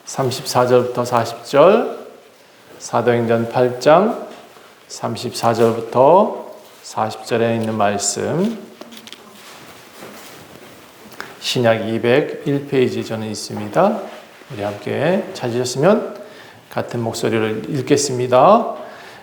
34절부터 40절, 사도행전 8장 34절부터 40절에 있는 말씀, 신약 201페이지 저는 있습니다. 우리 함께 찾으셨으면 같은 목소리를 읽겠습니다.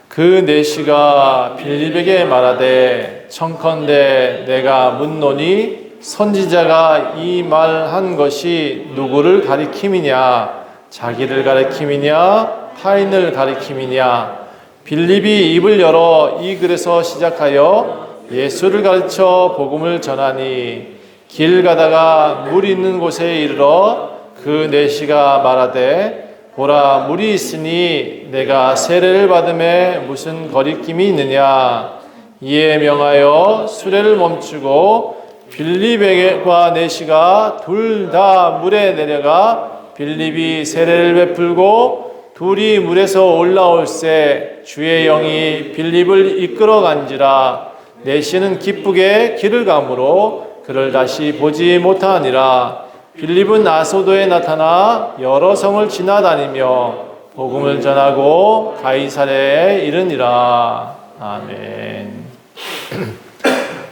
그 내시가 빌립에게 말하되 청컨대 내가 묻노니 선지자가 이 말한 것이 누구를 가리킴이냐, 자기를 가리킴이냐, 타인을 가리킴이냐. 빌립이 입을 열어 이 글에서 시작하여 예수를 가르쳐 복음을 전하니 길 가다가 물 있는 곳에 이르러 그 내시가 말하되 보라 물이 있으니 내가 세례를 받음에 무슨 거리낌이 있느냐. 이에 명하여 수레를 멈추고 빌립과 내시가 둘 다 물에 내려가 빌립이 세례를 베풀고 둘이 물에서 올라올새 주의 영이 빌립을 이끌어 간지라. 내시는 기쁘게 길을 가므로 그를 다시 보지 못하니라. 빌립은 아소도에 나타나 여러 성을 지나다니며 복음을 전하고 가이사랴에 이르니라. 아멘.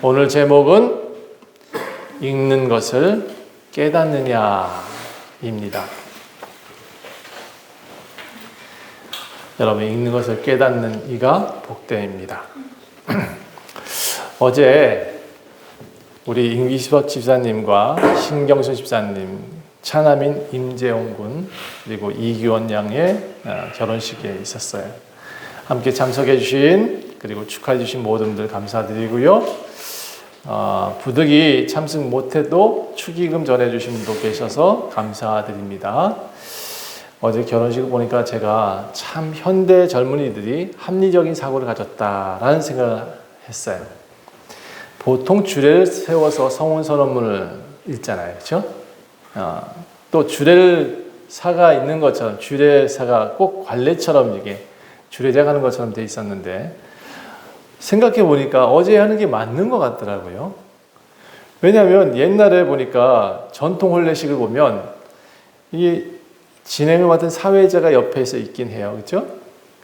오늘 제목은 읽는 것을 깨닫느냐입니다. 여러분, 읽는 것을 깨닫는 이가 복되입니다. 어제 우리 임기섭 집사님과 신경수 집사님, 차남인 임재용 군, 그리고 이기원 양의 결혼식에 있었어요. 함께 참석해 주신, 그리고 축하해 주신 모든 분들 감사드리고요. 부득이 참석 못해도 축의금 전해 주신 분도 계셔서 감사드립니다. 어제 결혼식을 보니까 제가 참 현대 젊은이들이 합리적인 사고를 가졌다라는 생각을 했어요. 보통 주례를 세워서 성혼선언문을 읽잖아요. 그렇죠? 또 주례사가 있는 것처럼 주례사가 꼭 관례처럼 이게 주례자가 하는 것처럼 돼 있었는데 생각해 보니까 어제 하는 게 맞는 것 같더라고요. 왜냐하면 옛날에 보니까 전통 혼례식을 보면 이게 진행을 맡은 사회자가 옆에서 있긴 해요. 그렇죠?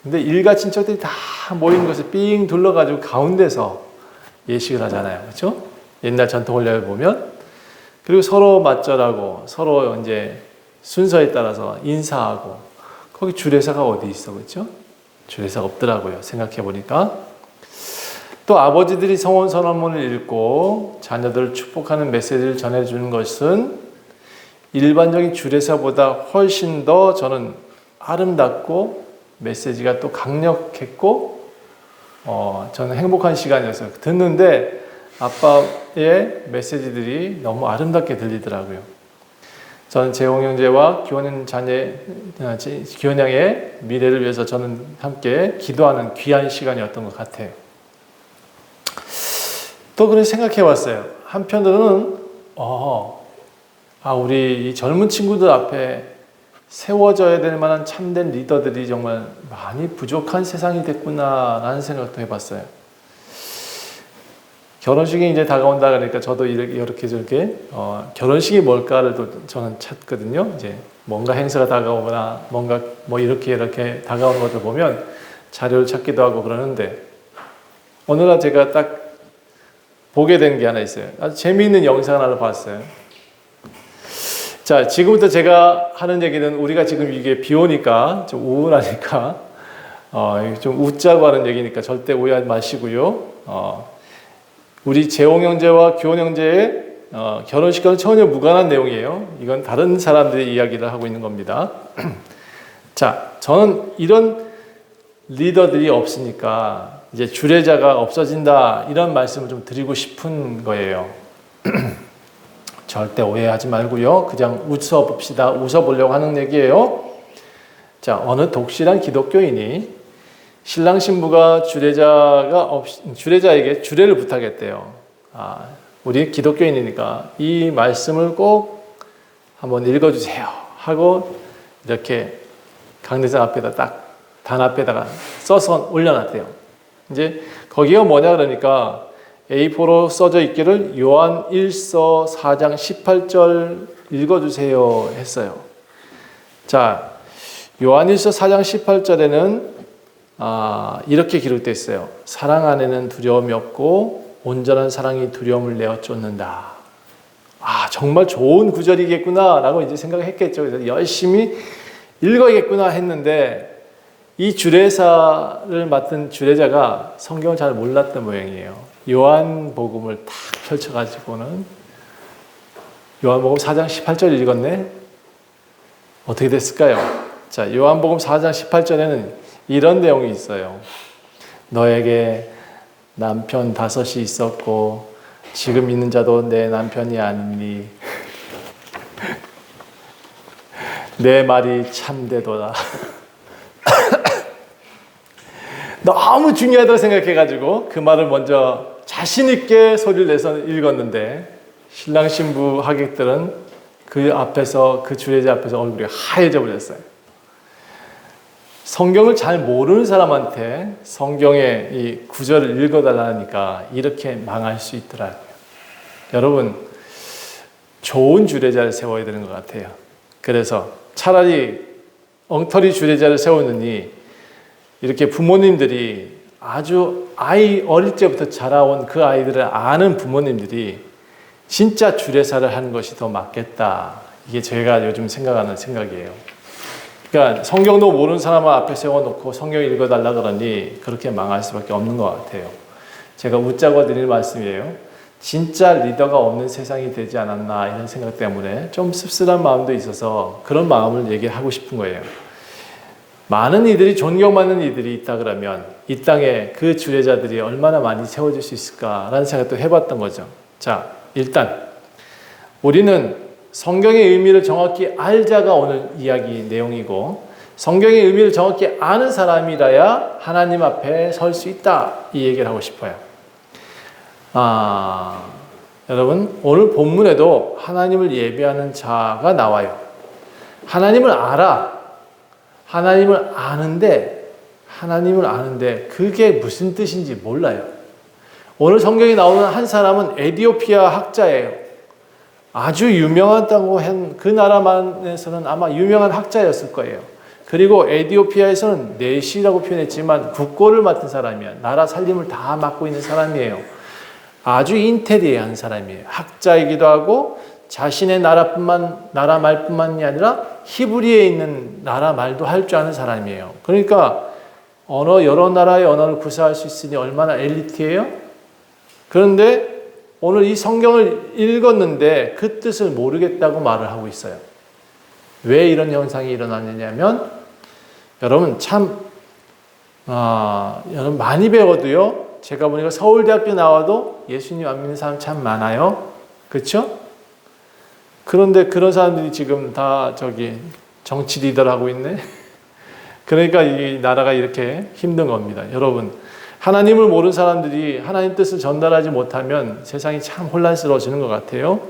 근데 일가 친척들이 다 모인 것을 삥 둘러가지고 가운데서 예식을 하잖아요. 그렇죠? 옛날 전통 혼례를 보면. 그리고 서로 맞절하고 서로 이제 순서에 따라서 인사하고 거기 주례사가 어디 있어. 그렇죠? 주례사가 없더라고요. 생각해 보니까. 또 아버지들이 성혼선언문을 읽고 자녀들을 축복하는 메시지를 전해주는 것은 일반적인 주례사보다 훨씬 더 저는 아름답고 메시지가 또 강력했고 저는 행복한 시간이었어요. 듣는데 아빠의 메시지들이 너무 아름답게 들리더라고요. 저는 재홍 형제와 기원 양의 미래를 위해서 저는 함께 기도하는 귀한 시간이었던 것 같아요. 또 그런 생각해 봤어요. 한편으로는 우리 이 젊은 친구들 앞에 세워져야 될 만한 참된 리더들이 정말 많이 부족한 세상이 됐구나라는 생각도 해봤어요. 결혼식이 이제 다가온다 그러니까 저도 이렇게 저렇게 결혼식이 뭘까를 또 저는 찾거든요. 이제 뭔가 행사가 다가오거나 뭔가 뭐 이렇게 다가오는 것을 보면 자료를 찾기도 하고 그러는데 어느 날 제가 딱 보게 된 게 하나 있어요. 아주 재미있는 영상 하나를 봤어요. 자, 지금부터 제가 하는 얘기는 우리가 지금 이게 비 오니까 좀 우울하니까 좀 웃자고 하는 얘기니까 절대 오해하지 마시고요. 우리 재홍 형제와 기원 형제의 결혼식과는 전혀 무관한 내용이에요. 이건 다른 사람들의 이야기를 하고 있는 겁니다. 자, 저는 이런 리더들이 없으니까 이제 주례자가 없어진다 이런 말씀을 좀 드리고 싶은 거예요. 절대 오해하지 말고요. 그냥 웃어봅시다. 웃어보려고 하는 얘기예요. 자, 어느 독실한 기독교인이 신랑 신부가 주례자에게 주례를 부탁했대요. 우리 기독교인이니까 이 말씀을 꼭 한번 읽어주세요 하고 이렇게 강대상 앞에다 딱 단 앞에다가 써서 올려놨대요. 이제 거기가 뭐냐 그러니까 A4로 써져 있기를 요한 1서 4장 18절 읽어주세요 했어요. 자, 요한일서 4장 18절에는 이렇게 기록되어 있어요. 사랑 안에는 두려움이 없고 온전한 사랑이 두려움을 내어 쫓는다. 정말 좋은 구절이겠구나 라고 이제 생각했겠죠. 그래서 열심히 읽어야겠구나 했는데 이 주례사를 맡은 주례자가 성경을 잘 몰랐던 모양이에요. 요한복음을 딱 펼쳐가지고는 요한복음 4장 18절 읽었네? 어떻게 됐을까요? 자, 요한복음 4장 18절에는 이런 내용이 있어요. 너에게 남편 5이 있었고 지금 있는 자도 내 남편이 아니니 내 말이 참되도다. 너무 중요하다고 생각해가지고 그 말을 먼저 자신 있게 소리를 내서 읽었는데 신랑 신부 하객들은 그 앞에서, 그 주례자 앞에서 얼굴이 하얘져 버렸어요. 성경을 잘 모르는 사람한테 성경의 이 구절을 읽어달라니까 이렇게 망할 수 있더라고요. 여러분, 좋은 주례자를 세워야 되는 것 같아요. 그래서 차라리 엉터리 주례자를 세우느니 이렇게 부모님들이 아주 어릴 때부터 자라온 그 아이들을 아는 부모님들이 진짜 주례사를 하는 것이 더 맞겠다. 이게 제가 요즘 생각하는 생각이에요. 그러니까 성경도 모르는 사람 앞에 세워놓고 성경 읽어달라 그러니 그렇게 망할 수밖에 없는 것 같아요. 제가 웃자고 드리는 말씀이에요. 진짜 리더가 없는 세상이 되지 않았나 이런 생각 때문에 좀 씁쓸한 마음도 있어서 그런 마음을 얘기하고 싶은 거예요. 많은 이들이 존경받는 이들이 있다 그러면 이 땅에 그 주례자들이 얼마나 많이 세워질 수 있을까라는 생각도 해봤던 거죠. 자, 일단 우리는 성경의 의미를 정확히 알자가 오늘 이야기 내용이고 성경의 의미를 정확히 아는 사람이라야 하나님 앞에 설 수 있다 이 얘기를 하고 싶어요. 여러분 오늘 본문에도 하나님을 예배하는 자가 나와요. 하나님을 알아. 하나님을 아는데 그게 무슨 뜻인지 몰라요. 오늘 성경에 나오는 한 사람은 에티오피아 학자예요. 아주 유명하다고 한 그 나라만에서는 아마 유명한 학자였을 거예요. 그리고 에티오피아에서는 내시라고 표현했지만 국고를 맡은 사람이야. 나라 살림을 다 맡고 있는 사람이에요. 아주 인텔리한 사람이에요. 학자이기도 하고 자신의 나라 말뿐만이 아니라 히브리에 있는 나라 말도 할 줄 아는 사람이에요. 그러니까 여러 나라의 언어를 구사할 수 있으니 얼마나 엘리트예요? 그런데 오늘 이 성경을 읽었는데 그 뜻을 모르겠다고 말을 하고 있어요. 왜 이런 현상이 일어나느냐면 여러분 여러분 많이 배워도요. 제가 보니까 서울대학교 나와도 예수님 안 믿는 사람 참 많아요. 그렇죠? 그런데 그런 사람들이 지금 다 정치 리더를 하고 있네. 그러니까 이 나라가 이렇게 힘든 겁니다. 여러분, 하나님을 모르는 사람들이 하나님 뜻을 전달하지 못하면 세상이 참 혼란스러워지는 것 같아요.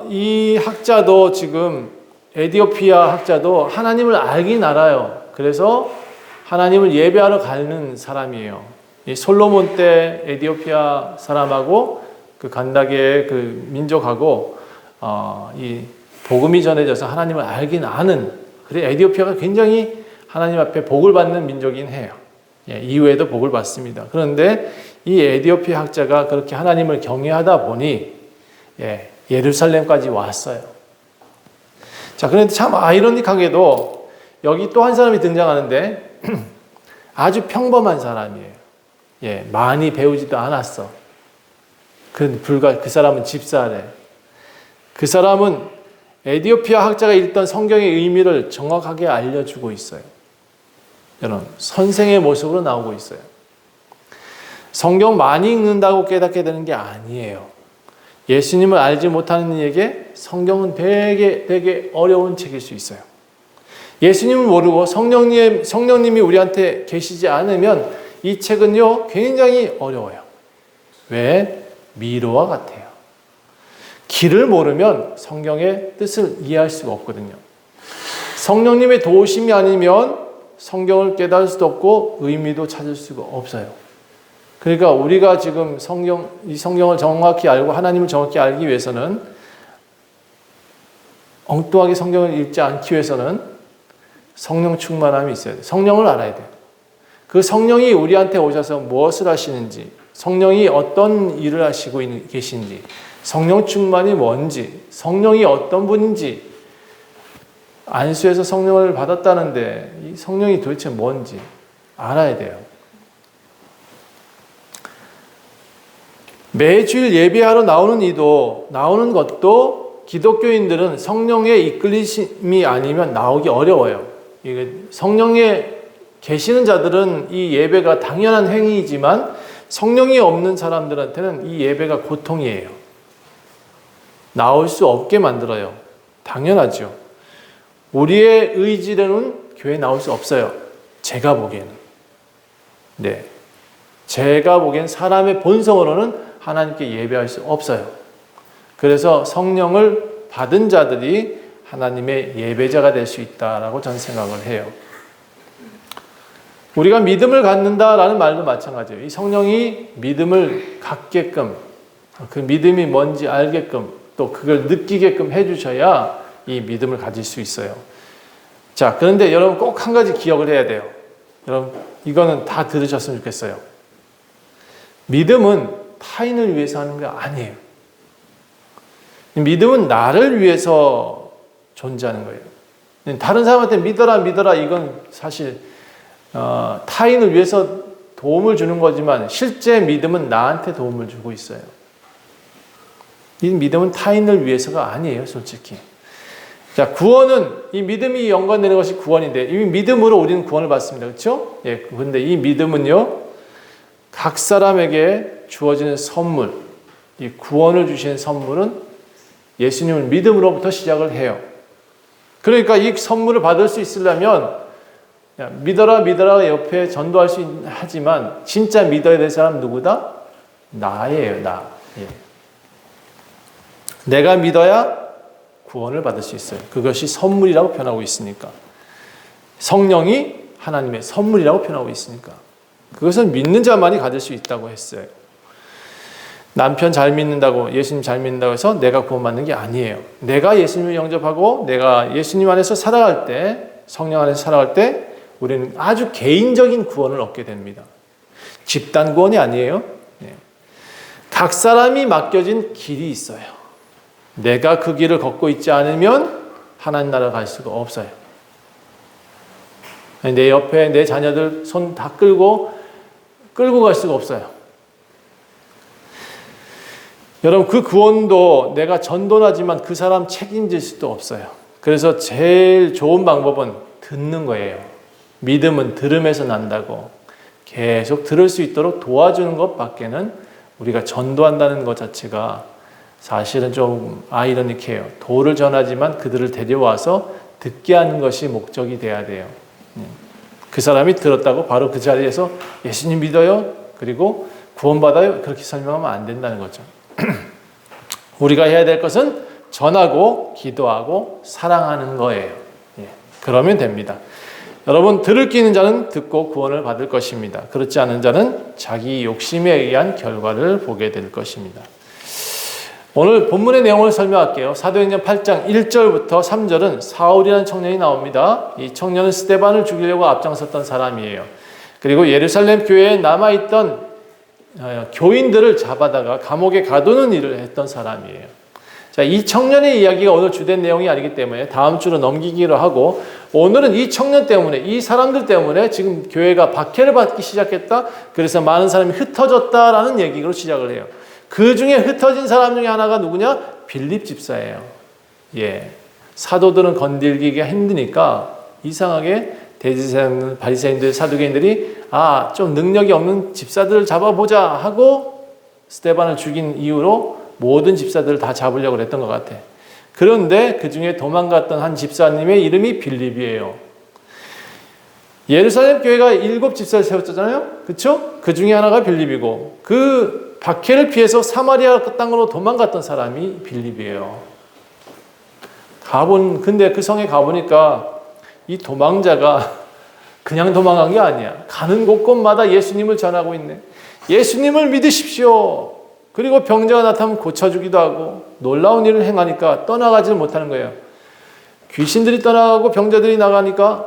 이 학자도 지금 에티오피아 학자도 하나님을 알긴 알아요. 그래서 하나님을 예배하러 가는 사람이에요. 이 솔로몬 때 에티오피아 사람하고 그 간다게의 그 민족하고 이 복음이 전해져서 하나님을 알긴 아는, 그래 에티오피아가 굉장히 하나님 앞에 복을 받는 민족이긴 해요. 이후에도 복을 받습니다. 그런데 이 에티오피아 학자가 그렇게 하나님을 경외하다 보니 예루살렘까지 왔어요. 자, 그런데 참 아이러니하게도 여기 또 한 사람이 등장하는데 아주 평범한 사람이에요. 많이 배우지도 않았어. 그 사람은 집사래. 그 사람은 에티오피아 학자가 읽던 성경의 의미를 정확하게 알려주고 있어요. 여러분, 선생의 모습으로 나오고 있어요. 성경 많이 읽는다고 깨닫게 되는 게 아니에요. 예수님을 알지 못하는 이에게 성경은 되게 어려운 책일 수 있어요. 예수님을 모르고 성령님이 우리한테 계시지 않으면 이 책은요, 굉장히 어려워요. 왜? 미로와 같아요. 길을 모르면 성경의 뜻을 이해할 수가 없거든요. 성령님의 도우심이 아니면 성경을 깨달을 수도 없고 의미도 찾을 수가 없어요. 그러니까 우리가 지금 이 성경을 정확히 알고 하나님을 정확히 알기 위해서는 엉뚱하게 성경을 읽지 않기 위해서는 성령 충만함이 있어야 돼요. 성령을 알아야 돼요. 그 성령이 우리한테 오셔서 무엇을 하시는지, 성령이 어떤 일을 하시고 계신지, 성령 충만이 뭔지, 성령이 어떤 분인지, 안수에서 성령을 받았다는데 이 성령이 도대체 뭔지 알아야 돼요. 매주일 예배하러 나오는 것도 기독교인들은 성령의 이끌리심이 아니면 나오기 어려워요. 성령에 계시는 자들은 이 예배가 당연한 행위이지만 성령이 없는 사람들한테는 이 예배가 고통이에요. 나올 수 없게 만들어요. 당연하죠. 우리의 의지로는 교회에 나올 수 없어요. 제가 보기에는. 네. 제가 보기엔 사람의 본성으로는 하나님께 예배할 수 없어요. 그래서 성령을 받은 자들이 하나님의 예배자가 될 수 있다라고 저는 생각을 해요. 우리가 믿음을 갖는다라는 말도 마찬가지예요. 이 성령이 믿음을 갖게끔, 그 믿음이 뭔지 알게끔, 또 그걸 느끼게끔 해주셔야 이 믿음을 가질 수 있어요. 자, 그런데 여러분 꼭 한 가지 기억을 해야 돼요. 여러분, 이거는 다 들으셨으면 좋겠어요. 믿음은 타인을 위해서 하는 게 아니에요. 믿음은 나를 위해서 존재하는 거예요. 다른 사람한테 믿어라 이건 사실 타인을 위해서 도움을 주는 거지만 실제 믿음은 나한테 도움을 주고 있어요. 이 믿음은 타인을 위해서가 아니에요, 솔직히. 자, 구원은 이 믿음이 연관되는 것이 구원인데 이 믿음으로 우리는 구원을 받습니다. 그렇죠? 예, 그런데 이 믿음은요, 각 사람에게 주어지는 선물, 이 구원을 주시는 선물은 예수님을 믿음으로부터 시작을 해요. 그러니까 이 선물을 받을 수 있으려면 믿어라 옆에 전도할 수 하지만 진짜 믿어야 될 사람 누구다? 나예요, 나. 예. 내가 믿어야 구원을 받을 수 있어요. 그것이 선물이라고 표현하고 있으니까. 성령이 하나님의 선물이라고 표현하고 있으니까. 그것은 믿는 자만이 가질 수 있다고 했어요. 남편 잘 믿는다고, 예수님 잘 믿는다고 해서 내가 구원받는 게 아니에요. 내가 예수님을 영접하고 내가 예수님 안에서 살아갈 때, 성령 안에서 살아갈 때 우리는 아주 개인적인 구원을 얻게 됩니다. 집단 구원이 아니에요. 네. 각 사람이 맡겨진 길이 있어요. 내가 그 길을 걷고 있지 않으면 하나님 나라 갈 수가 없어요. 내 옆에 내 자녀들 손 다 끌고 갈 수가 없어요. 여러분, 그 구원도 내가 전도하지만 그 사람 책임질 수도 없어요. 그래서 제일 좋은 방법은 듣는 거예요. 믿음은 들음에서 난다고. 계속 들을 수 있도록 도와주는 것밖에는 우리가 전도한다는 것 자체가 사실은 좀 아이러니해요. 도를 전하지만 그들을 데려와서 듣게 하는 것이 목적이 돼야 돼요. 그 사람이 들었다고 바로 그 자리에서 예수님 믿어요? 그리고 구원받아요? 그렇게 설명하면 안 된다는 거죠. 우리가 해야 될 것은 전하고 기도하고 사랑하는 거예요. 예, 그러면 됩니다. 여러분, 들을 기 있는 자는 듣고 구원을 받을 것입니다. 그렇지 않은 자는 자기 욕심에 의한 결과를 보게 될 것입니다. 오늘 본문의 내용을 설명할게요. 사도행전 8장 1절부터 3절은 사울이라는 청년이 나옵니다. 이 청년은 스데반을 죽이려고 앞장섰던 사람이에요. 그리고 예루살렘 교회에 남아있던 교인들을 잡아다가 감옥에 가두는 일을 했던 사람이에요. 자, 이 청년의 이야기가 오늘 주된 내용이 아니기 때문에 다음 주로 넘기기로 하고, 오늘은 이 청년 때문에, 이 사람들 때문에 지금 교회가 박해를 받기 시작했다. 그래서 많은 사람이 흩어졌다라는 얘기로 시작을 해요. 그 중에 흩어진 사람 중에 하나가 누구냐? 빌립 집사예요. 예. 사도들은 건들기가 힘드니까 이상하게 대제사장, 바리새인들, 사두개인들이 좀 능력이 없는 집사들을 잡아보자 하고 스데반을 죽인 이후로 모든 집사들을 다 잡으려고 했던 것 같아. 그런데 그 중에 도망갔던 한 집사님의 이름이 빌립이에요. 예루살렘 교회가 7 집사를 세웠잖아요. 그렇죠? 그 중에 하나가 빌립이고, 그 박해를 피해서 사마리아 땅으로 도망갔던 사람이 빌립이에요. 근데 그 성에 가보니까 이 도망자가 그냥 도망간 게 아니야. 가는 곳곳마다 예수님을 전하고 있네. 예수님을 믿으십시오. 그리고 병자가 나타나면 고쳐주기도 하고 놀라운 일을 행하니까 떠나가지를 못하는 거예요. 귀신들이 떠나가고 병자들이 나가니까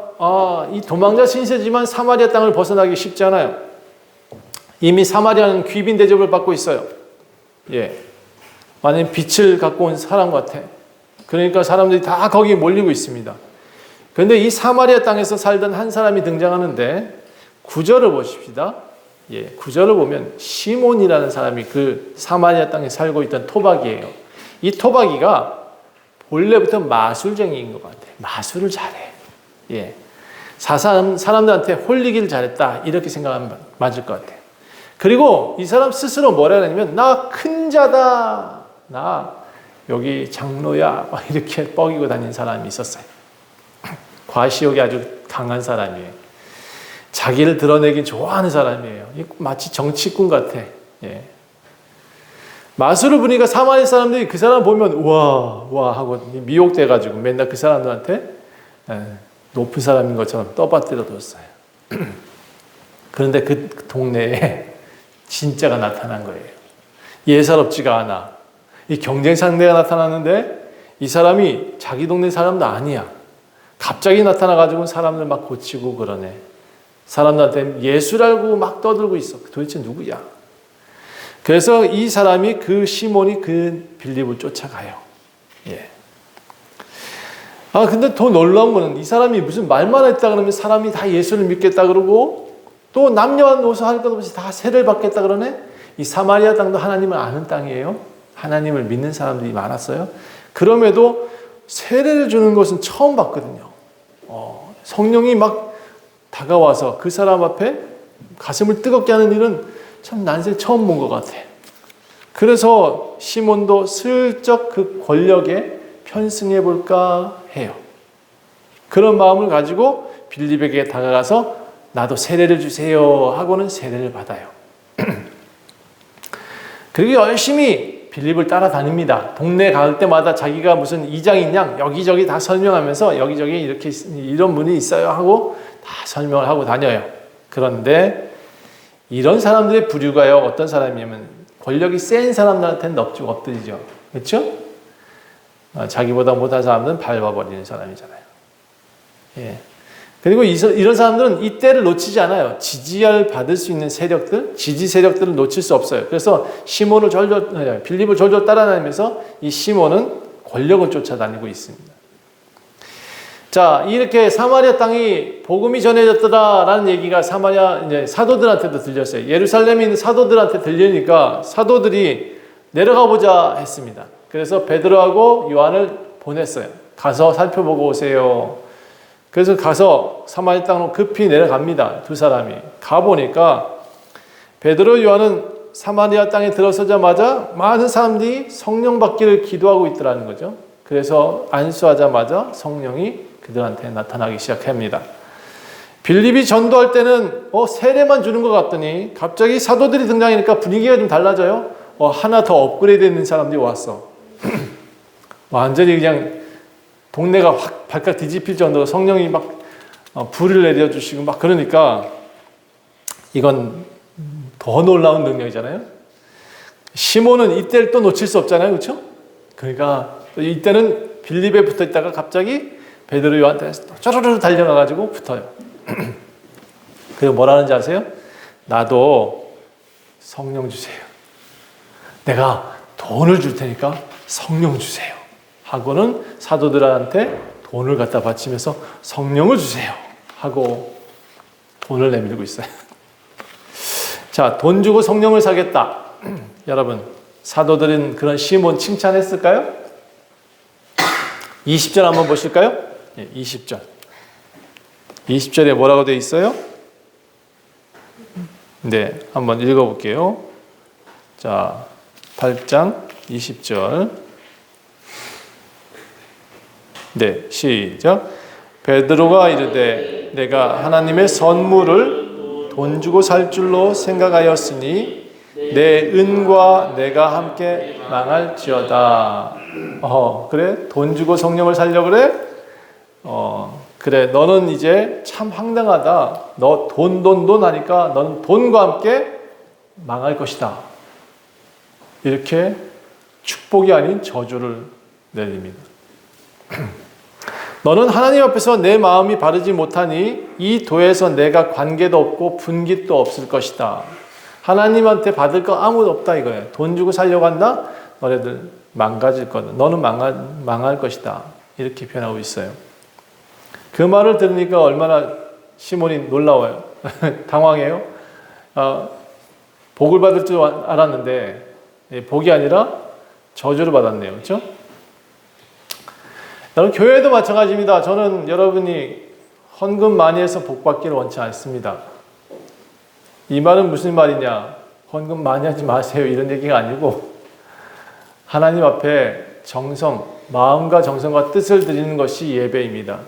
이 도망자 신세지만 사마리아 땅을 벗어나기 쉽지 않아요. 이미 사마리아는 귀빈 대접을 받고 있어요. 예, 완전 빛을 갖고 온 사람 같아. 그러니까 사람들이 다 거기에 몰리고 있습니다. 그런데 이 사마리아 땅에서 살던 한 사람이 등장하는데 9절을 보십시다. 예, 9절을 보면 시몬이라는 사람이 그 사마리아 땅에 살고 있던 토박이에요. 이 토박이가 본래부터 마술쟁이인 것 같아요. 마술을 잘해. 예, 사람들한테 홀리기를 잘했다 이렇게 생각하면 맞을 것 같아요. 그리고 이 사람 스스로 뭐라 하냐면 나 큰 자다. 나 여기 장로야. 막 이렇게 뻐기고 다니는 사람이 있었어요. 과시욕이 아주 강한 사람이에요. 자기를 드러내기 좋아하는 사람이에요. 마치 정치꾼 같아. 예. 마술을 부니까 사마리아 사람들이 그 사람 보면 우와 하고 미혹돼가지고 맨날 그 사람들한테 높은 사람인 것처럼 떠받들어 뒀어요. 그런데 그 동네에 진짜가 나타난 거예요. 예사롭지가 않아. 이 경쟁 상대가 나타났는데 이 사람이 자기 동네 사람도 아니야. 갑자기 나타나가지고 사람들 막 고치고 그러네. 사람들한테 예수라고 막 떠들고 있어. 도대체 누구야? 그래서 이 사람이 그 시몬이 그 빌립을 쫓아가요. 예. 근데 더 놀라운 거는 이 사람이 무슨 말만 했다 그러면 사람이 다 예수를 믿겠다 그러고 또 남녀노소 할 것 없이 다 세례를 받겠다 그러네. 이 사마리아 땅도 하나님을 아는 땅이에요. 하나님을 믿는 사람들이 많았어요. 그럼에도 세례를 주는 것은 처음 봤거든요. 성령이 막 다가와서 그 사람 앞에 가슴을 뜨겁게 하는 일은 참 난생 처음 본 것 같아. 그래서 시몬도 슬쩍 그 권력에 편승해 볼까 해요. 그런 마음을 가지고 빌립에게 다가가서 나도 세례를 주세요 하고는 세례를 받아요. 그리고 열심히 빌립을 따라다닙니다. 동네 갈 때마다 자기가 무슨 이장인 양 여기저기 다 설명하면서 여기저기 이렇게 이런 분이 있어요 하고 다 설명을 하고 다녀요. 그런데 이런 사람들의 부류가요, 어떤 사람이냐면 권력이 센 사람들한테는 넙죽 엎드리죠. 그렇죠? 자기보다 못한 사람들은 밟아버리는 사람이잖아요. 예. 그리고 이런 사람들은 이 때를 놓치지 않아요. 지지를 받을 수 있는 세력들, 지지 세력들을 놓칠 수 없어요. 그래서 빌립을 졸졸 따라다니면서 이 시몬은 권력을 쫓아다니고 있습니다. 자, 이렇게 사마리아 땅이 복음이 전해졌더라라는 얘기가 사마리아 이제 사도들한테도 들렸어요. 예루살렘에 있는 사도들한테 들리니까 사도들이 내려가 보자 했습니다. 그래서 베드로하고 요한을 보냈어요. 가서 살펴보고 오세요. 그래서 가서 사마리아 땅으로 급히 내려갑니다. 두 사람이. 가보니까 베드로 요한은 사마리아 땅에 들어서자마자 많은 사람들이 성령 받기를 기도하고 있더라는 거죠. 그래서 안수하자마자 성령이 그들한테 나타나기 시작합니다. 빌립이 전도할 때는 세례만 주는 것 같더니 갑자기 사도들이 등장하니까 분위기가 좀 달라져요. 하나 더 업그레이드 되는 사람들이 왔어. 완전히 그냥 동네가 확 발칵 뒤집힐 정도로 성령이 막 불을 내려주시고 막 그러니까 이건 더 놀라운 능력이잖아요. 시몬은 이때를 또 놓칠 수 없잖아요. 그렇죠? 그러니까 이때는 빌립에 붙어 있다가 갑자기 베드로 요한테 쪼르르 달려가가지고 붙어요. 그리고 뭐라는지 아세요? 나도 성령 주세요. 내가 돈을 줄 테니까 성령 주세요. 하고는 사도들한테 돈을 갖다 바치면서 성령을 주세요. 하고 돈을 내밀고 있어요. 자, 돈 주고 성령을 사겠다. 여러분, 사도들은 그런 시몬 칭찬했을까요? 20절 한번 보실까요? 20절. 20절에 뭐라고 되어 있어요? 네, 한번 읽어볼게요. 자, 8장 20절. 네, 시작. 베드로가 이르되 내가 하나님의 선물을 돈 주고 살 줄로 생각하였으니 내 은과 내가 함께 망할지어다. 그래? 돈 주고 성령을 살려고 그래? 그래, 너는 이제 참 황당하다. 너 돈 하니까 너는 돈과 함께 망할 것이다. 이렇게 축복이 아닌 저주를 내립니다. 너는 하나님 앞에서 내 마음이 바르지 못하니 이 도에서 내가 관계도 없고 분깃도 없을 것이다. 하나님한테 받을 거 아무도 없다 이거예요. 돈 주고 살려고 한다? 너네들 망가질 거다. 너는 망할 것이다. 이렇게 표현하고 있어요. 그 말을 들으니까 얼마나 시몬이 놀라워요. 당황해요. 복을 받을 줄 알았는데 복이 아니라 저주를 받았네요. 그렇죠? 여러분, 교회도 마찬가지입니다. 저는 여러분이 헌금 많이 해서 복 받기를 원치 않습니다. 이 말은 무슨 말이냐? 헌금 많이 하지 마세요. 이런 얘기가 아니고 하나님 앞에 정성, 마음과 정성과 뜻을 드리는 것이 예배입니다.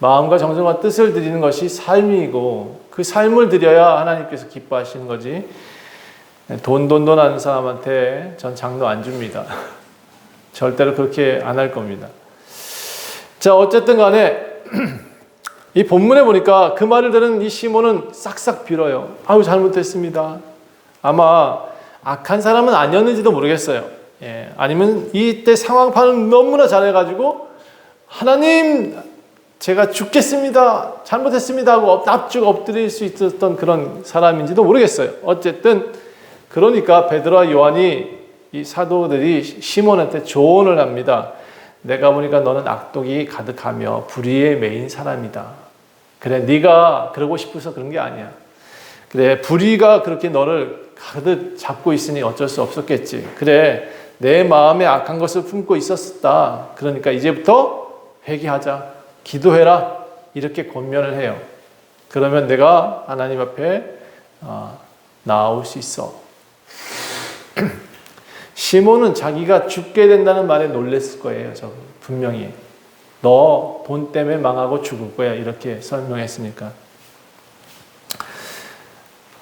마음과 정성과 뜻을 드리는 것이 삶이고 그 삶을 드려야 하나님께서 기뻐하시는 거지. 돈 하는 사람한테 전 장로 안 줍니다. 절대로 그렇게 안 할 겁니다. 자, 어쨌든 간에 이 본문에 보니까 그 말을 들은 이 시몬은 싹싹 빌어요. 아유, 잘못했습니다. 아마 악한 사람은 아니었는지도 모르겠어요. 아니면 이때 상황판을 너무나 잘해가지고 하나님, 제가 죽겠습니다. 잘못했습니다 하고 납죽 엎드릴 수 있었던 그런 사람인지도 모르겠어요. 어쨌든 그러니까 베드로와 요한이 이 사도들이 시몬한테 조언을 합니다. 내가 보니까 너는 악독이 가득하며 불의에 매인 사람이다. 그래, 네가 그러고 싶어서 그런 게 아니야. 그래, 불의가 그렇게 너를 가득 잡고 있으니 어쩔 수 없었겠지. 그래, 내 마음에 악한 것을 품고 있었다. 그러니까 이제부터 회개하자. 기도해라. 이렇게 권면을 해요. 그러면 내가 하나님 앞에 나올 수 있어. 시몬은 자기가 죽게 된다는 말에 놀랬을 거예요. 저 분명히. 너 돈 때문에 망하고 죽을 거야. 이렇게 설명했으니까.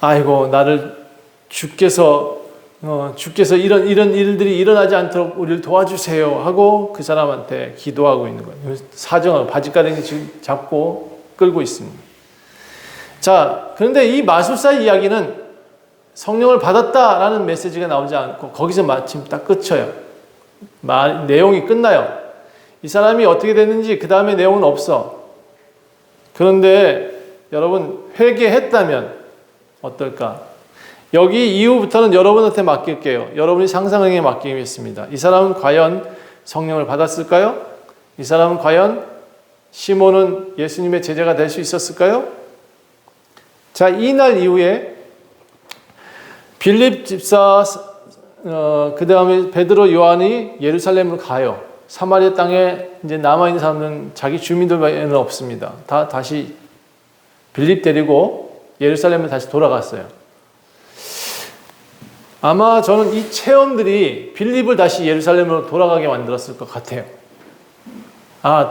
아이고, 나를 주께서 이런 일들이 일어나지 않도록 우리를 도와주세요 하고 그 사람한테 기도하고 있는 거예요. 사정을 바지가랑이 잡고 끌고 있습니다. 자, 그런데 이 마술사 이야기는 성령을 받았다라는 메시지가 나오지 않고 거기서 마침 딱 끝쳐요. 내용이 끝나요. 이 사람이 어떻게 됐는지 그 다음에 내용은 없어. 그런데 여러분, 회개했다면 어떨까? 여기 이후부터는 여러분한테 맡길게요. 여러분이 상상력에 맡기겠습니다. 이 사람은 과연 성령을 받았을까요? 이 사람은 과연 시몬은 예수님의 제자가 될 수 있었을까요? 자, 이날 이후에 빌립 집사, 그 다음에 베드로, 요한이 예루살렘으로 가요. 사마리아 땅에 이제 남아있는 사람들은 자기 주민들에는 없습니다. 다 다시 빌립 데리고 예루살렘에 다시 돌아갔어요. 아마 저는 이 체험들이 빌립을 다시 예루살렘으로 돌아가게 만들었을 것 같아요.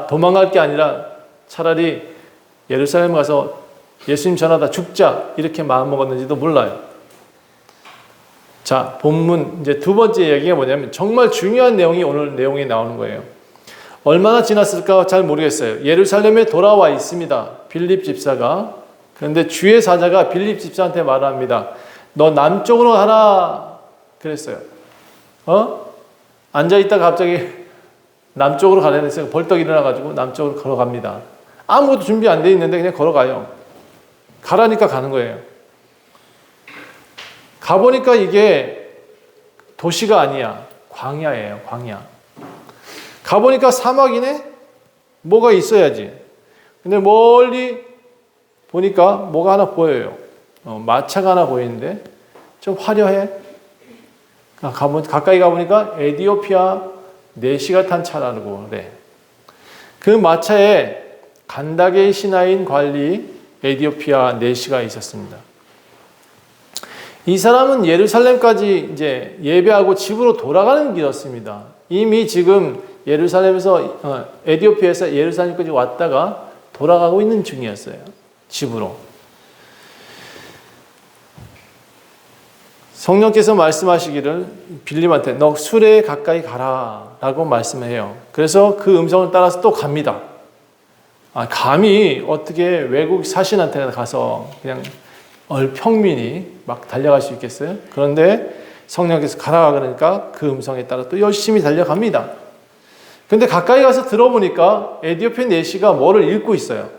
도망갈 게 아니라 차라리 예루살렘 가서 예수님 전하다 죽자 이렇게 마음먹었는지도 몰라요. 자, 본문 이제 두 번째 얘기가 뭐냐면 정말 중요한 내용이 오늘 내용에 나오는 거예요. 얼마나 지났을까 잘 모르겠어요. 예루살렘에 돌아와 있습니다. 빌립 집사가. 그런데 주의 사자가 빌립 집사한테 말합니다. 너 남쪽으로 가라 그랬어요. 앉아있다가 갑자기 남쪽으로 가려는 해서 벌떡 일어나가지고 남쪽으로 걸어갑니다. 아무것도 준비 안 돼 있는데 그냥 걸어가요. 가라니까 가는 거예요. 가보니까 이게 도시가 아니야. 광야예요. 광야. 가보니까 사막이네? 뭐가 있어야지. 근데 멀리 보니까 뭐가 하나 보여요. 마차가 하나 보이는데 좀 화려해. 가까이 가보니까 에디오피아 4시가 탄 차라고 그래. 그 마차에 간다게의 신하인 관리 에디오피아 4시가 있었습니다. 이 사람은 예루살렘까지 이제 예배하고 집으로 돌아가는 길이었습니다. 이미 지금 예루살렘에서 에디오피아에서 예루살렘까지 왔다가 돌아가고 있는 중이었어요. 집으로. 성령께서 말씀하시기를 빌립한테 너 수레에 가까이 가라 라고 말씀해요. 그래서 그 음성을 따라서 또 갑니다. 감히 어떻게 외국 사신한테 가서 그냥 평민이 막 달려갈 수 있겠어요? 그런데 성령께서 가라 그러니까 그 음성에 따라 또 열심히 달려갑니다. 근데 가까이 가서 들어보니까 에디오피아 내시가 뭐를 읽고 있어요.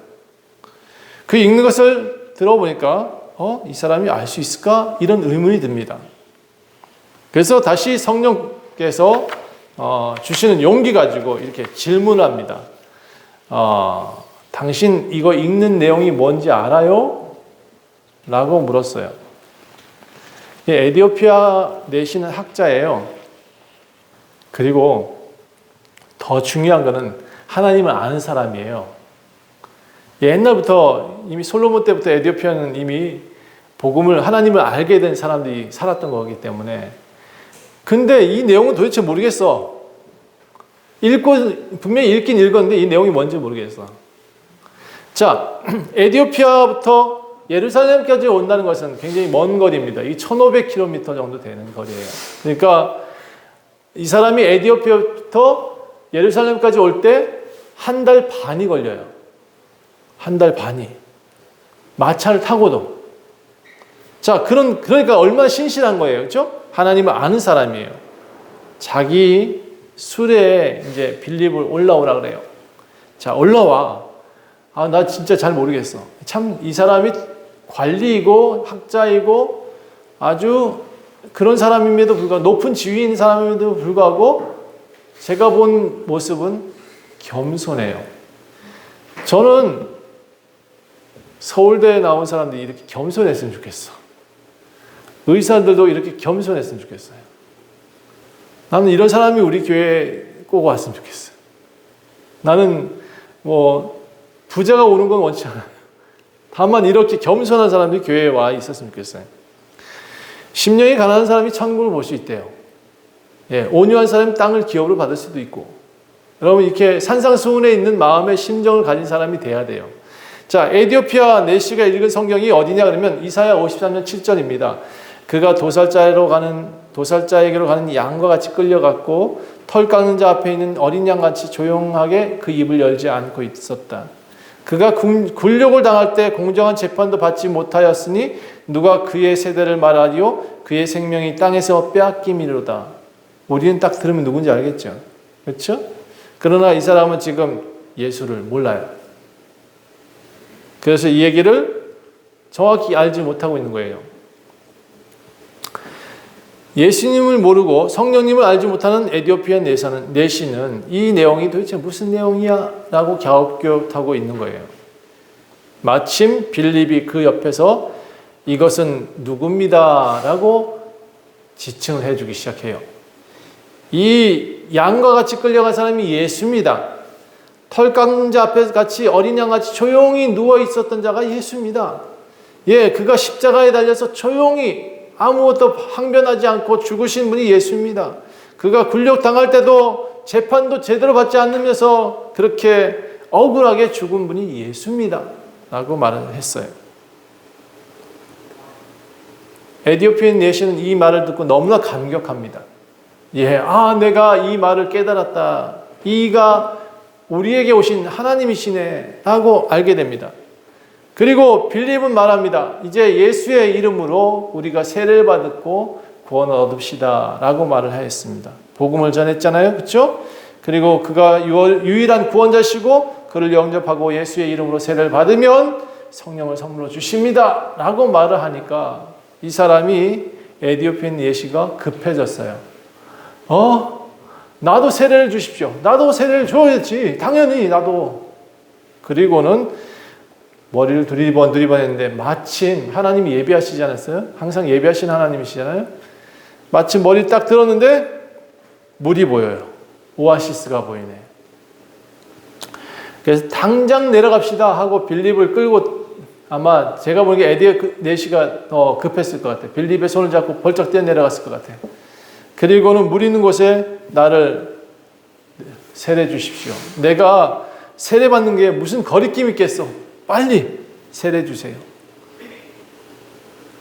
그 읽는 것을 들어보니까 이 사람이 알 수 있을까? 이런 의문이 듭니다. 그래서 다시 성령께서 주시는 용기 가지고 이렇게 질문합니다. 당신 이거 읽는 내용이 뭔지 알아요? 라고 물었어요. 에디오피아 내시는 학자예요. 그리고 더 중요한 것은 하나님을 아는 사람이에요. 옛날부터 이미 솔로몬 때부터 에디오피아는 이미 복음을 하나님을 알게 된 사람들이 살았던 거기 때문에 근데 이 내용은 도대체 모르겠어. 분명히 읽긴 읽었는데 이 내용이 뭔지 모르겠어. 자, 에디오피아부터 예루살렘까지 온다는 것은 굉장히 먼 거리입니다. 이 1500km 정도 되는 거리예요. 그러니까 이 사람이 에디오피아부터 예루살렘까지 올 때 한 달 반이 걸려요. 한 달 반이. 마차를 타고도. 자, 그러니까 얼마나 신실한 거예요. 그렇죠? 하나님을 아는 사람이에요. 자기 수레에 이제 빌립을 올라오라 그래요. 자, 올라와. 나 진짜 잘 모르겠어. 참, 이 사람이 관리이고 학자이고 아주 그런 사람임에도 불구하고 높은 지위인 사람임에도 불구하고 제가 본 모습은 겸손해요. 저는 서울대에 나온 사람들이 이렇게 겸손했으면 좋겠어. 의사들도 이렇게 겸손했으면 좋겠어요. 나는 이런 사람이 우리 교회에 꼭 왔으면 좋겠어요. 나는 부자가 오는 건 원치 않아요. 다만 이렇게 겸손한 사람들이 교회에 와 있었으면 좋겠어요. 심령이 가난한 사람이 천국을 볼 수 있대요. 온유한 사람이 땅을 기업으로 받을 수도 있고. 여러분 이렇게 산상수훈에 있는 마음의 심정을 가진 사람이 돼야 돼요. 자, 에디오피아 내시가 읽은 성경이 어디냐 그러면 이사야 53년 7절입니다. 그가 도살자에게로 가는 양과 같이 끌려갔고 털 깎는 자 앞에 있는 어린 양같이 조용하게 그 입을 열지 않고 있었다. 그가 굴욕을 당할 때 공정한 재판도 받지 못하였으니 누가 그의 세대를 말하리요? 그의 생명이 땅에서 빼앗김이로다. 우리는 딱 들으면 누군지 알겠죠? 그렇죠? 그러나 이 사람은 지금 예수를 몰라요. 그래서 이 얘기를 정확히 알지 못하고 있는 거예요. 예수님을 모르고 성령님을 알지 못하는 에디오피아 내시는 이 내용이 도대체 무슨 내용이야? 라고 갸웃갸웃하고 있는 거예요. 마침 빌립이 그 옆에서 이것은 누굽니다. 라고 지칭을 해주기 시작해요. 이 양과 같이 끌려간 사람이 예수입니다. 털 깎는 자 앞에 같이 어린 양같이 조용히 누워 있었던 자가 예수입니다. 그가 십자가에 달려서 조용히 아무것도 항변하지 않고 죽으신 분이 예수입니다. 그가 굴욕 당할 때도 재판도 제대로 받지 않으면서 그렇게 억울하게 죽은 분이 예수입니다. 라고 말을 했어요. 에디오피아 내시는 이 말을 듣고 너무나 감격합니다. 내가 이 말을 깨달았다. 이가 우리에게 오신 하나님이시네. 라고 알게 됩니다. 그리고 빌립은 말합니다. 이제 예수의 이름으로 우리가 세례를 받고 구원을 얻읍시다. 라고 말을 하였습니다. 복음을 전했잖아요. 그렇죠? 그리고 그가 유일한 구원자시고 그를 영접하고 예수의 이름으로 세례를 받으면 성령을 선물로 주십니다. 라고 말을 하니까 이 사람이 에디오피아 내시가 급해졌어요. 나도 세례를 주십시오. 나도 세례를 줘야지. 당연히 나도. 그리고는 머리를 두리번 했는데 마침 하나님이 예비하시지 않았어요? 항상 예비하신 하나님이시잖아요? 마침 머리 딱 들었는데 물이 보여요. 오아시스가 보이네. 그래서 당장 내려갑시다 하고 빌립을 끌고 아마 제가 보기에 에디오피아 내시가 더 급했을 것 같아요. 빌립의 손을 잡고 벌쩍 뛰어 내려갔을 것 같아요. 그리고는 물 있는 곳에 나를 세례 주십시오. 내가 세례 받는 게 무슨 거리낌 있겠어. 빨리 세례 주세요.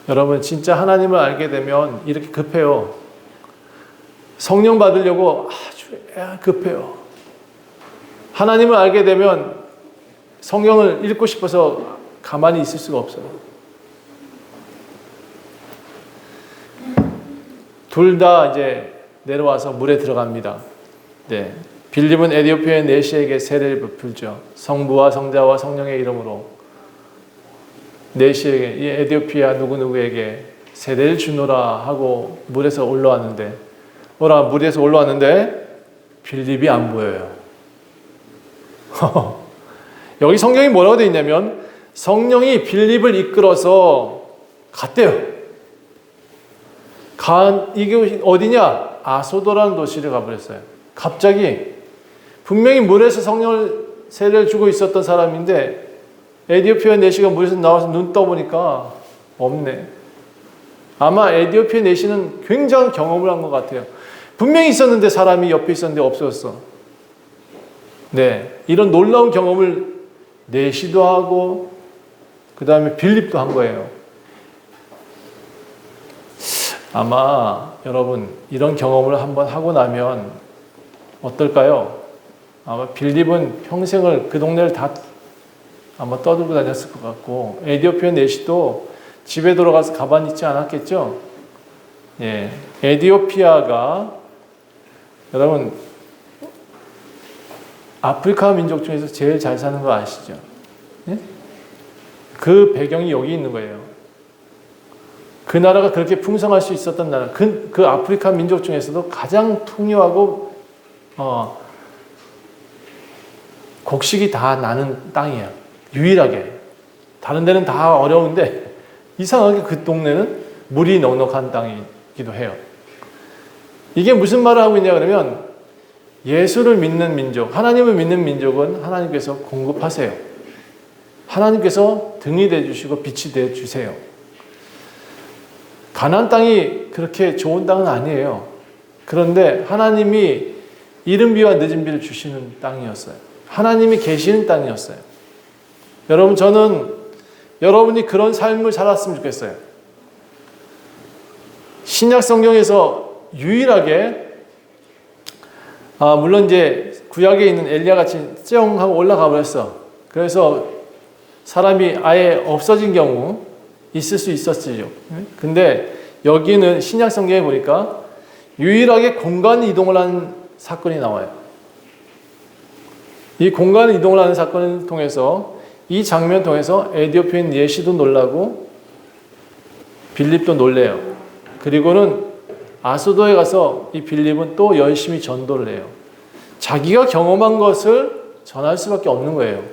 여러분 진짜 하나님을 알게 되면 이렇게 급해요. 성령 받으려고 아주 급해요. 하나님을 알게 되면 성경을 읽고 싶어서 가만히 있을 수가 없어요. 둘 다 이제 내려와서 물에 들어갑니다. 빌립은 에디오피아의 내시에게 세례를 베풀죠. 성부와 성자와 성령의 이름으로 내시에게, 이 에디오피아 누구누구에게 세례를 주노라 하고 물에서 올라왔는데 빌립이 안 보여요. 여기 성경이 뭐라고 되어 있냐면 성령이 빌립을 이끌어서 갔대요. 이게 어디냐? 아소도라는 도시를 가버렸어요. 갑자기 분명히 물에서 성령을 세례를 주고 있었던 사람인데 에디오피아 내시가 물에서 나와서 눈 떠보니까 없네. 아마 에디오피아 내시는 굉장한 경험을 한 것 같아요. 분명히 있었는데 사람이 옆에 있었는데 없어졌어. 네, 이런 놀라운 경험을 내시도 하고 그 다음에 빌립도 한 거예요. 아마 여러분 이런 경험을 한번 하고 나면 어떨까요? 아마 빌립은 평생을 그 동네를 다 아마 떠들고 다녔을 것 같고 에디오피아 내시도 집에 돌아가서 가만히 있지 않았겠죠? 예, 에디오피아가 여러분 아프리카 민족 중에서 제일 잘 사는 거 아시죠? 예? 그 배경이 여기 있는 거예요. 그 나라가 그렇게 풍성할 수 있었던 나라, 그 아프리카 민족 중에서도 가장 풍요하고 곡식이 다 나는 땅이에요. 유일하게. 다른 데는 다 어려운데 이상하게 그 동네는 물이 넉넉한 땅이기도 해요. 이게 무슨 말을 하고 있냐 그러면 예수를 믿는 민족, 하나님을 믿는 민족은 하나님께서 공급하세요. 하나님께서 등이 되어주시고 빛이 되어주세요. 가나안 땅이 그렇게 좋은 땅은 아니에요. 그런데 하나님이 이른 비와 늦은 비를 주시는 땅이었어요. 하나님이 계시는 땅이었어요. 여러분, 저는 여러분이 그런 삶을 살았으면 좋겠어요. 신약 성경에서 유일하게 물론 이제 구약에 있는 엘리야 같이 쩡 하고 올라가 버렸어. 그래서 사람이 아예 없어진 경우 있을 수 있었지요. 근데 여기는 신약 성경에 보니까 유일하게 공간 이동을 한 사건이 나와요. 이 공간 이동을 하는 사건을 통해서 이 장면을 통해서 에디오피아인 예시도 놀라고 빌립도 놀래요. 그리고는 아소도에 가서 이 빌립은 또 열심히 전도를 해요. 자기가 경험한 것을 전할 수밖에 없는 거예요.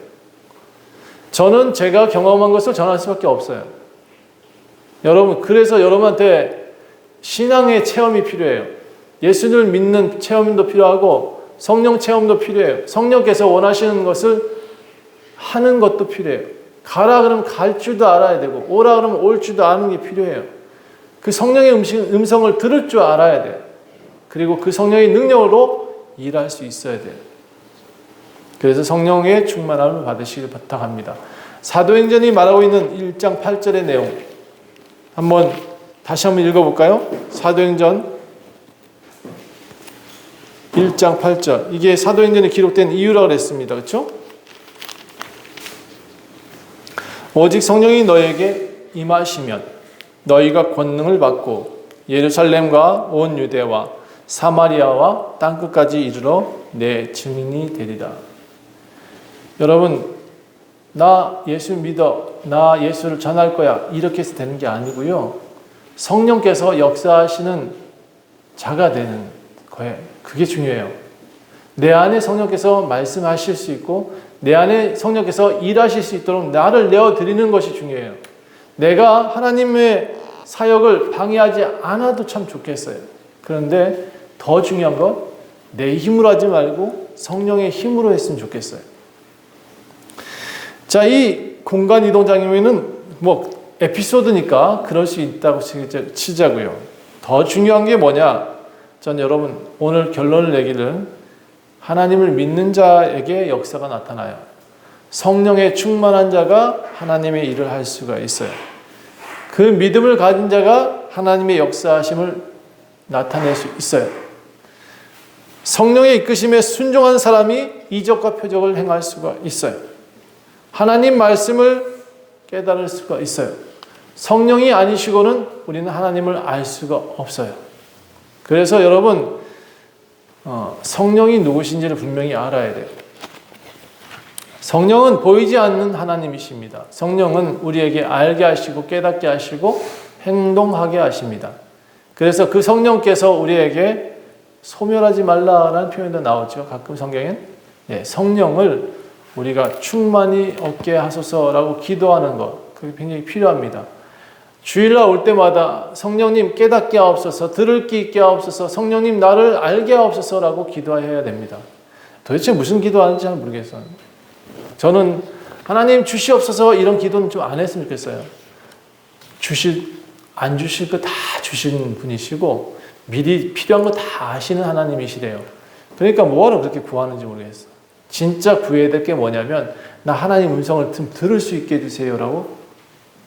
저는 제가 경험한 것을 전할 수밖에 없어요. 여러분, 그래서 여러분한테 신앙의 체험이 필요해요. 예수를 믿는 체험도 필요하고 성령 체험도 필요해요. 성령께서 원하시는 것을 하는 것도 필요해요. 가라 그러면 갈 줄도 알아야 되고 오라 그러면 올 줄도 아는 게 필요해요. 그 성령의 음성을 들을 줄 알아야 돼요. 그리고 그 성령의 능력으로 일할 수 있어야 돼요. 그래서 성령의 충만함을 받으시길 부탁합니다. 사도행전이 말하고 있는 1장 8절의 내용 한번 다시 한번 읽어볼까요? 사도행전 1장 8절. 이게 사도행전에 기록된 이유라고 그랬습니다. 그렇죠? 오직 성령이 너에게 임하시면 너희가 권능을 받고 예루살렘과 온 유대와 사마리아와 땅끝까지 이르러 내 증인이 되리라. 여러분, 나 예수 믿어, 나 예수를 전할 거야, 이렇게 해서 되는 게 아니고요. 성령께서 역사하시는 자가 되는 거예요. 그게 중요해요. 내 안에 성령께서 말씀하실 수 있고 내 안에 성령께서 일하실 수 있도록 나를 내어드리는 것이 중요해요. 내가 하나님의 사역을 방해하지 않아도 참 좋겠어요. 그런데 더 중요한 건 내 힘으로 하지 말고 성령의 힘으로 했으면 좋겠어요. 자, 이 공간 이동 장면은 뭐 에피소드니까 그럴 수 있다고 치자고요. 더 중요한 게 뭐냐? 전 여러분 오늘 결론을 내기를 하나님을 믿는 자에게 역사가 나타나요. 성령에 충만한 자가 하나님의 일을 할 수가 있어요. 그 믿음을 가진 자가 하나님의 역사하심을 나타낼 수 있어요. 성령의 이끄심에 순종한 사람이 이적과 표적을 행할 수가 있어요. 하나님 말씀을 깨달을 수가 있어요. 성령이 아니시고는 우리는 하나님을 알 수가 없어요. 그래서 여러분, 성령이 누구신지를 분명히 알아야 돼요. 성령은 보이지 않는 하나님이십니다. 성령은 우리에게 알게 하시고 깨닫게 하시고 행동하게 하십니다. 그래서 그 성령께서 우리에게 소멸하지 말라라는 표현도 나오죠. 가끔 성경엔 성령을 우리가 충만히 얻게 하소서라고 기도하는 것, 그게 굉장히 필요합니다. 주일날 올 때마다 성령님 깨닫게 하옵소서, 들을 귀 있게 하옵소서, 성령님 나를 알게 하옵소서라고 기도해야 됩니다. 도대체 무슨 기도하는지 잘 모르겠어요. 저는 하나님 주시옵소서 이런 기도는 좀 안 했으면 좋겠어요. 안 주실 거 다 주시는 분이시고 미리 필요한 거 다 아시는 하나님이시래요. 그러니까 뭐하러 그렇게 구하는지 모르겠어. 진짜 구해야 될 게 뭐냐면 나 하나님 음성을 좀 들을 수 있게 해주세요라고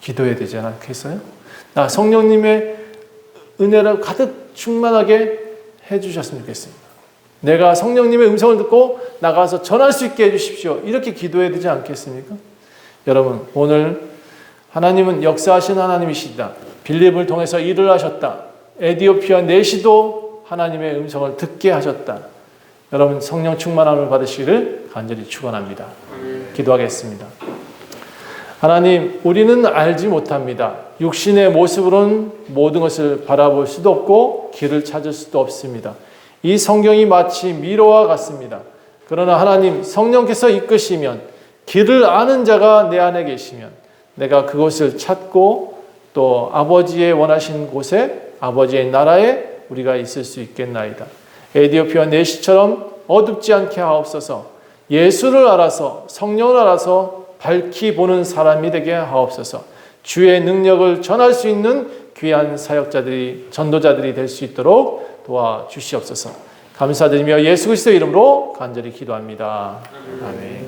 기도해야 되지 않겠어요? 나 성령님의 은혜를 가득 충만하게 해주셨으면 좋겠습니다. 내가 성령님의 음성을 듣고 나가서 전할 수 있게 해주십시오. 이렇게 기도해야 되지 않겠습니까? 여러분, 오늘 하나님은 역사하신 하나님이시다. 빌립을 통해서 일을 하셨다. 에디오피아 내시도 하나님의 음성을 듣게 하셨다. 여러분 성령 충만함을 받으시기를 간절히 축원합니다. 기도하겠습니다. 하나님, 우리는 알지 못합니다. 육신의 모습으로는 모든 것을 바라볼 수도 없고 길을 찾을 수도 없습니다. 이 성경이 마치 미로와 같습니다. 그러나 하나님, 성령께서 이끄시면 길을 아는 자가 내 안에 계시면 내가 그곳을 찾고 또 아버지의 원하신 곳에 아버지의 나라에 우리가 있을 수 있겠나이다. 에디오피아 내시처럼 어둡지 않게 하옵소서. 예수를 알아서 성령을 알아서 밝히 보는 사람이 되게 하옵소서. 주의 능력을 전할 수 있는 귀한 사역자들이 전도자들이 될 수 있도록 도와주시옵소서. 감사드리며 예수 그리스도의 이름으로 간절히 기도합니다. 아멘.